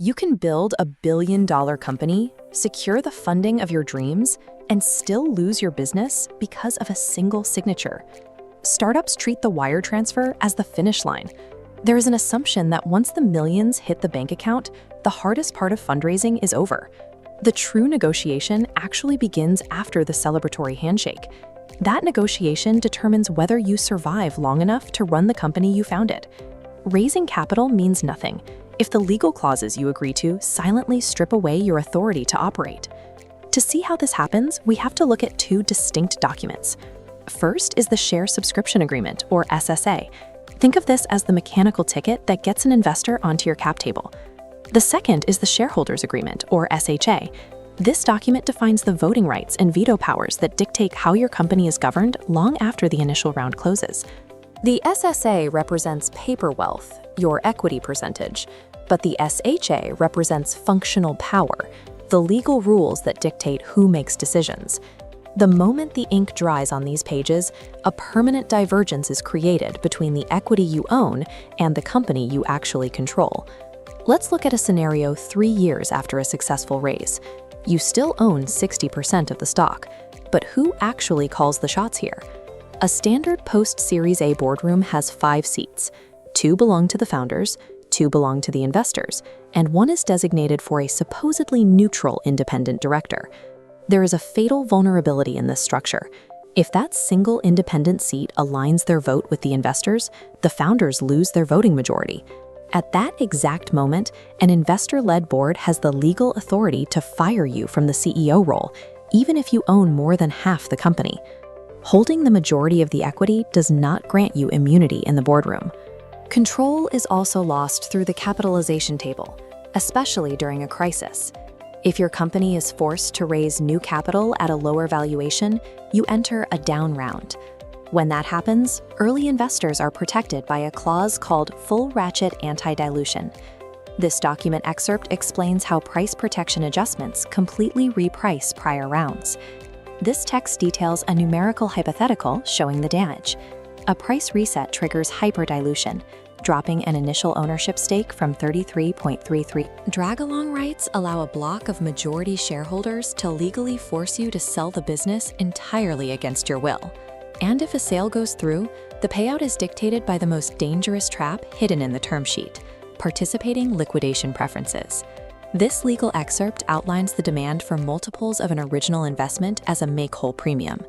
You can build a billion-dollar company, secure the funding of your dreams, and still lose your business because of a single signature. Startups treat the wire transfer as the finish line. There is an assumption that once the millions hit the bank account, the hardest part of fundraising is over. The true negotiation actually begins after the celebratory handshake. That negotiation determines whether you survive long enough to run the company you founded. Raising capital means nothing if the legal clauses you agree to silently strip away your authority to operate. To see how this happens, we have to look at two distinct documents. First is the Share Subscription Agreement, or SSA. Think of this as the mechanical ticket that gets an investor onto your cap table. The second is the Shareholders Agreement, or SHA. This document defines the voting rights and veto powers that dictate how your company is governed long after the initial round closes. The SSA represents paper wealth, your equity percentage, but the SHA represents functional power, the legal rules that dictate who makes decisions. The moment the ink dries on these pages, a permanent divergence is created between the equity you own and the company you actually control. Let's look at a scenario 3 years after a successful raise. You still own 60% of the stock, but who actually calls the shots here? A standard post-Series A boardroom has 5 seats. 2 belong to the founders, 2 belong to the investors, and 1 is designated for a supposedly neutral independent director. There is a fatal vulnerability in this structure. If that single independent seat aligns their vote with the investors, the founders lose their voting majority. At that exact moment, an investor-led board has the legal authority to fire you from the CEO role, even if you own more than half the company. Holding the majority of the equity does not grant you immunity in the boardroom. Control is also lost through the capitalization table, especially during a crisis. If your company is forced to raise new capital at a lower valuation, you enter a down round. When that happens, early investors are protected by a clause called full ratchet anti-dilution. This document excerpt explains how price protection adjustments completely reprice prior rounds. This text details a numerical hypothetical showing the damage. A price reset triggers hyperdilution, dropping an initial ownership stake from 33.33. Drag-along rights allow a block of majority shareholders to legally force you to sell the business entirely against your will. And if a sale goes through, the payout is dictated by the most dangerous trap hidden in the term sheet: participating liquidation preferences. This legal excerpt outlines the demand for multiples of an original investment as a make-whole premium.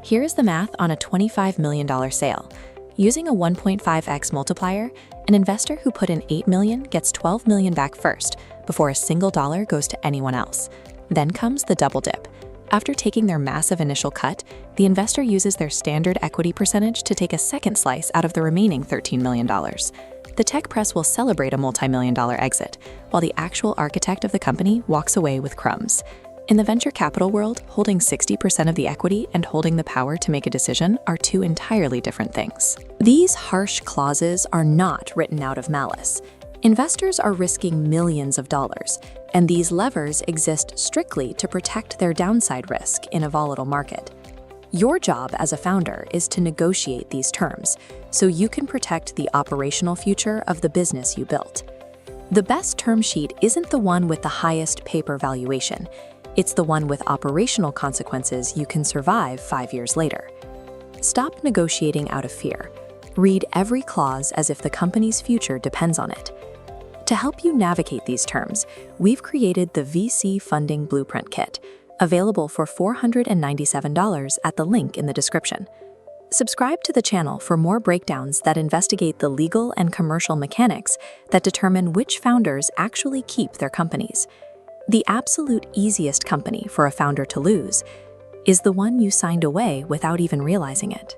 Here is the math on a $25 million sale. Using a 1.5x multiplier, an investor who put in $8 million gets $12 million back first, before a single dollar goes to anyone else. Then comes the double dip. After taking their massive initial cut, the investor uses their standard equity percentage to take a second slice out of the remaining $13 million. The tech press will celebrate a multi-million-dollar exit, while the actual architect of the company walks away with crumbs. In the venture capital world, holding 60% of the equity and holding the power to make a decision are two entirely different things. These harsh clauses are not written out of malice. Investors are risking millions of dollars, and these levers exist strictly to protect their downside risk in a volatile market. Your job as a founder is to negotiate these terms so you can protect the operational future of the business you built. The best term sheet isn't the one with the highest paper valuation. It's the one with operational consequences you can survive 5 years later. Stop negotiating out of fear. Read every clause as if the company's future depends on it. To help you navigate these terms, we've created the VC Funding Blueprint Kit, available for $497 at the link in the description. Subscribe to the channel for more breakdowns that investigate the legal and commercial mechanics that determine which founders actually keep their companies. The absolute easiest company for a founder to lose is the one you signed away without even realizing it.